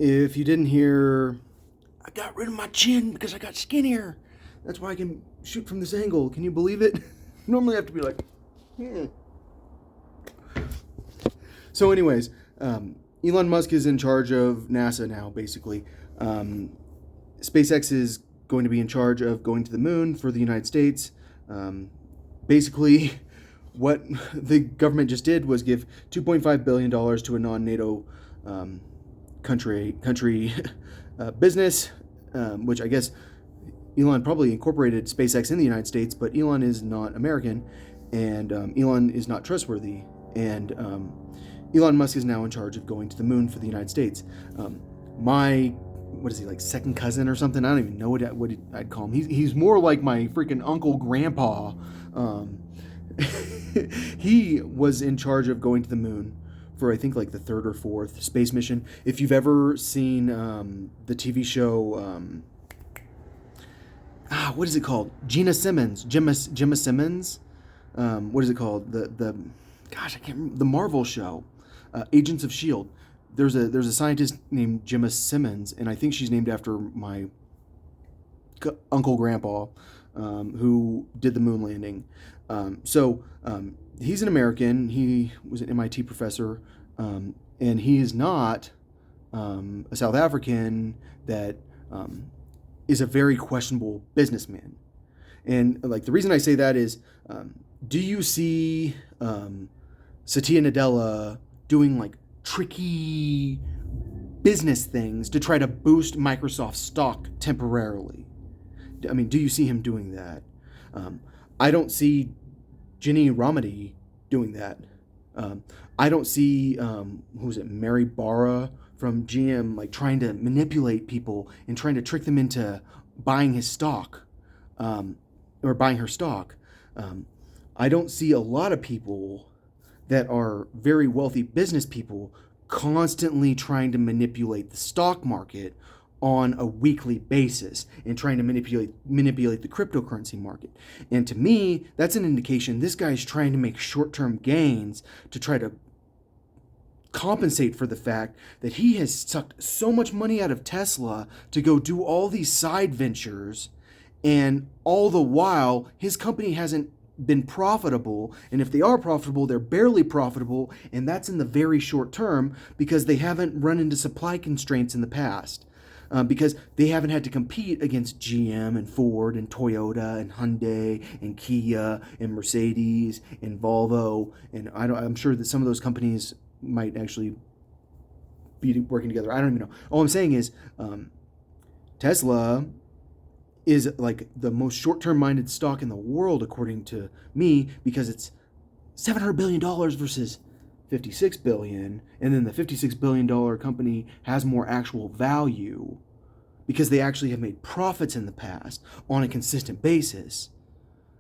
if you didn't hear, I got rid of my chin because I got skinnier. That's why I can shoot from this angle. Can you believe it? Normally I have to be like, hmm. So anyways, Elon Musk is in charge of NASA now, basically. SpaceX is going to be in charge of going to the moon for the United States. Basically, what the government just did was give $2.5 billion to a non-NATO country business, which I guess Elon probably incorporated SpaceX in the United States, but Elon is not American, and Elon is not trustworthy, and Elon Musk is now in charge of going to the moon for the United States. What is he, like second cousin or something? I don't even know what I'd call him. He's more like my freaking uncle grandpa. He was in charge of going to the moon for I think like the third or fourth space mission. If you've ever seen the TV show, what is it called? Gemma Simmons. What is it called? Gosh, I can't remember. The Marvel show, Agents of Shield. There's a scientist named Gemma Simmons, and I think she's named after my uncle grandpa, who did the moon landing. He's an American. He was an MIT professor, and he is not a South African that is a very questionable businessman. And like the reason I say that is, do you see Satya Nadella doing like tricky business things to try to boost Microsoft stock temporarily? I mean, do you see him doing that? I don't see Ginny Rometty doing that. I don't see Mary Barra from GM like trying to manipulate people and trying to trick them into buying his stock, or buying her stock. I don't see a lot of people that are very wealthy business people constantly trying to manipulate the stock market on a weekly basis and trying to manipulate the cryptocurrency market. And to me, that's an indication this guy's trying to make short-term gains to try to compensate for the fact that he has sucked so much money out of Tesla to go do all these side ventures, and all the while his company hasn't been profitable, and if they are profitable, they're barely profitable, and that's in the very short term because they haven't run into supply constraints in the past, because they haven't had to compete against GM and Ford and Toyota and Hyundai and Kia and Mercedes and Volvo, and I'm sure that some of those companies might actually be working together. I don't even know. All I'm saying is Tesla is like the most short-term minded stock in the world, according to me, because it's $700 billion versus $56 billion, and then the $56 billion company has more actual value because they actually have made profits in the past on a consistent basis,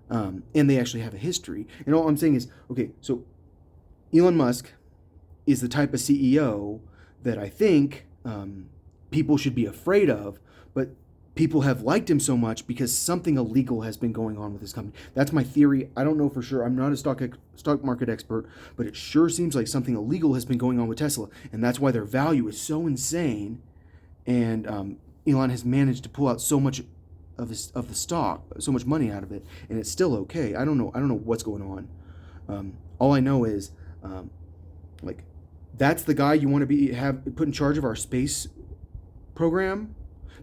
and they actually have a history. And all I'm saying is, okay, so Elon Musk is the type of CEO that I think people should be afraid of, but people have liked him so much because something illegal has been going on with his company. That's my theory. I don't know for sure. I'm not a stock market expert, but it sure seems like something illegal has been going on with Tesla, and that's why their value is so insane. And Elon has managed to pull out so much of the stock, so much money out of it, and it's still okay. I don't know what's going on. All I know is, like, that's the guy you want to have put in charge of our space program.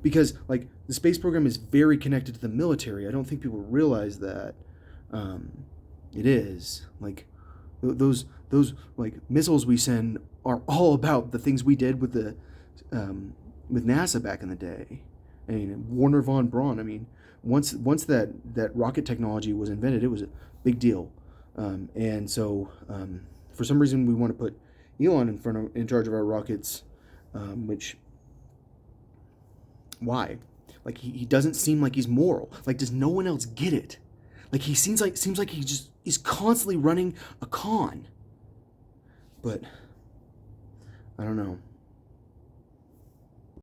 Because like the space program is very connected to the military. I don't think people realize that. It is like those like missiles we send are all about the things we did with with NASA back in the day. I mean, Warner von Braun. I mean, once that rocket technology was invented, it was a big deal. And so for some reason we want to put Elon in charge of our rockets, which. Why? Like he doesn't seem like he's moral. Like, does no one else get it? Like he seems like he's constantly running a con. But I don't know.